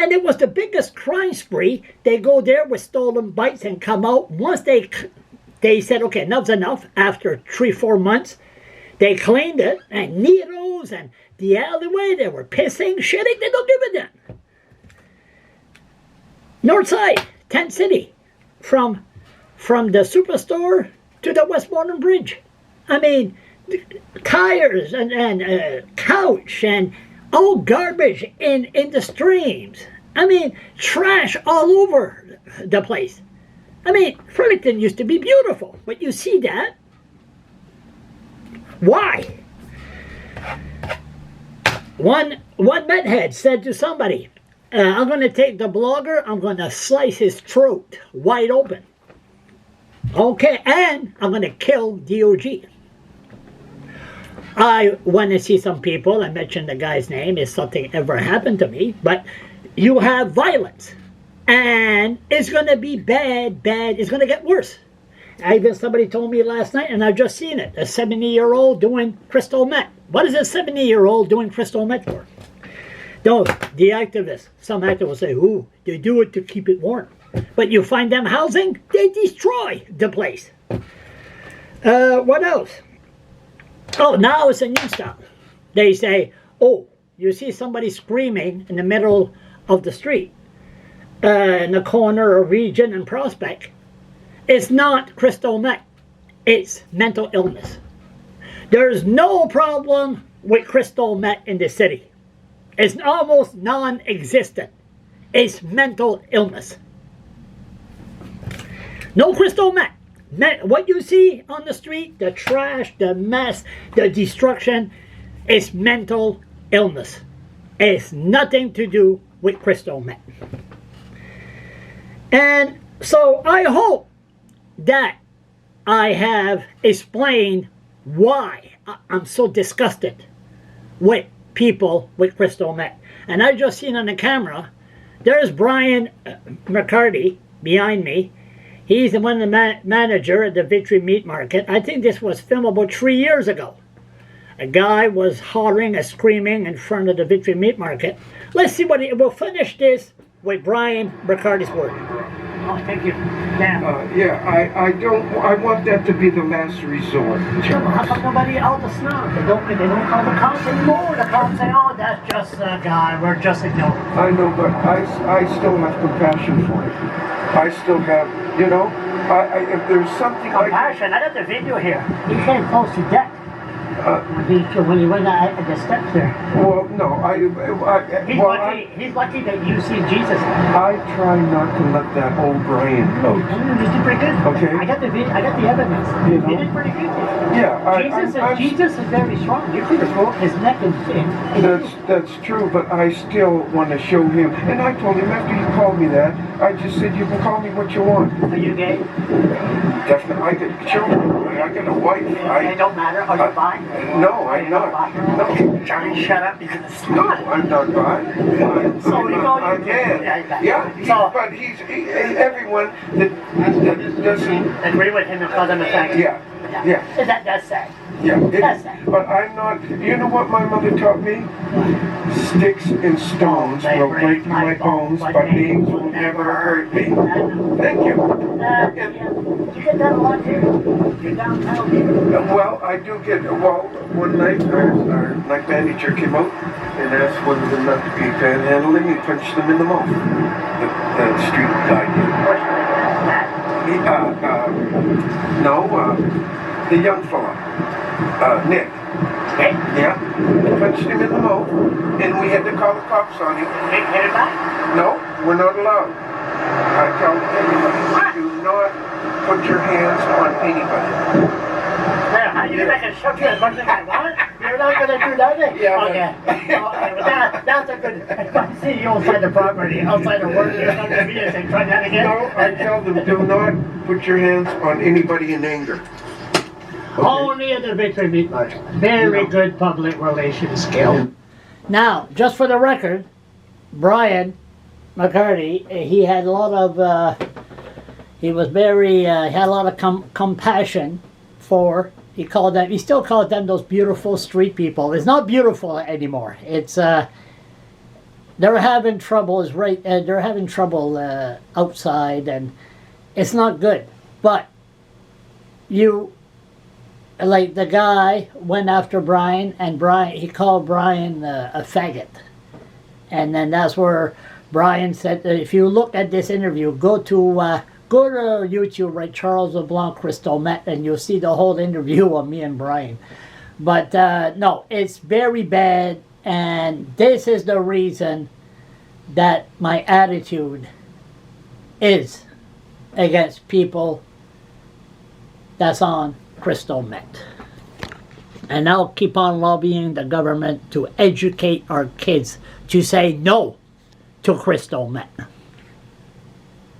And it was the biggest crime spree. They go there with stolen bikes and come out. Once they said, okay, enough's enough, after 3-4 months, they cleaned it, and needles and the alleyway, they were pissing, shitting, they don't give a damn. North Side, Tent City, from the superstore to the Westmoreland Bridge. I mean, tires and couch and all garbage in the streams. I mean, trash all over the place. I mean, Fredericton used to be beautiful, but you see that. Why? One Meth head said to somebody, I'm going to take the blogger, I'm going to slice his throat wide open. Okay, and I'm going to kill DOG. I want to see some people, I mentioned the guy's name, if something ever happened to me, but you have violence. And it's going to be bad, it's going to get worse. Even somebody told me last night, and I've just seen it, a 70-year-old doing crystal meth. What is a 70-year-old doing crystal meth for? No, the activists, some activists will say, ooh, they do it to keep it warm. But you find them housing, they destroy the place. What else? Oh, now it's a new style. They say, oh, you see somebody screaming in the middle of the street, in the corner of Region and Prospect. It's not crystal meth. It's mental illness. There's no problem with crystal meth in the city. It's almost non-existent. It's mental illness. No crystal meth. What you see on the street, the trash, the mess, the destruction, is mental illness. It's nothing to do with crystal meth. And so I hope that I have explained why I'm so disgusted with people with crystal meth. And I just seen on the camera, there's Brian McCarty behind me. He's the one of the manager at the Victory Meat Market. I think this was filmed about 3 years ago. A guy was hollering and screaming in front of the Victory Meat Market. Let's see we'll finish this with Brian McCarty's word. Oh, thank you. Dan. I want that to be the last resort. How come nobody out the snow? They don't call the cops anymore. The cops say, oh, that's just a guy. We're just ignoring. I know, but I still have compassion for it. I still have, if there's something compassion. I got the video here. He came close to death. When he went at the steps there. Well, no, he's lucky that you see Jesus. I try not to let that old Brian know. You did pretty good. Okay. I got the evidence. You did pretty good. Yeah. Jesus is very strong. You could have broke his neck That's true, but I still want to show him. And I told him after he called me that, I just said, you can call me what you want. Are you gay? Definitely. I got children. I got a wife. It don't matter. Are you bi? No, I'm not. No. Johnny, shut up. Because no, I'm not bi. I'm gay. Yeah, but he's everyone that doesn't agree with him and call them a faggot. Yeah. That's sad. Yeah, that's sad. But I'm not. You know what my mother taught me? Sticks and stones will break my bones, but names will never hurt me. Thank you. You get that a lot here? You're downtown here? Well, I do get. Well, one night our night manager came out and asked one of them not to be panhandling. He punched them in the mouth. The street guy did. The young fella, Nick. Okay. Yeah, we punched him in the mouth, and we had to call the cops on him. Nick hit it back? No, we're not allowed. I tell everybody, do not put your hands on anybody. Yeah, you think I can shove you as much as I want? You're not going to do that? Yeah. Okay. Well, that's a good... If I see you outside the property, outside the work, you're not going to be a thing. Try that again? No, I tell them, do not put your hands on anybody in anger. Okay. Only at the Victory Meat Market. Very good public relations skill. Now, just for the record, Brian McCarty, he had a lot of... he was very... had a lot of compassion for... He still called them those beautiful street people. It's not beautiful anymore. It's they're having trouble. They're having trouble outside, and it's not good. But you, like the guy went after Brian, and he called Brian a faggot, and then that's where Brian said, if you look at this interview, go to YouTube, right, Charles LeBlanc, Crystal Meth, and you'll see the whole interview of me and Brian. But no, it's very bad, and this is the reason that my attitude is against people that's on crystal meth. And I'll keep on lobbying the government to educate our kids to say no to crystal meth.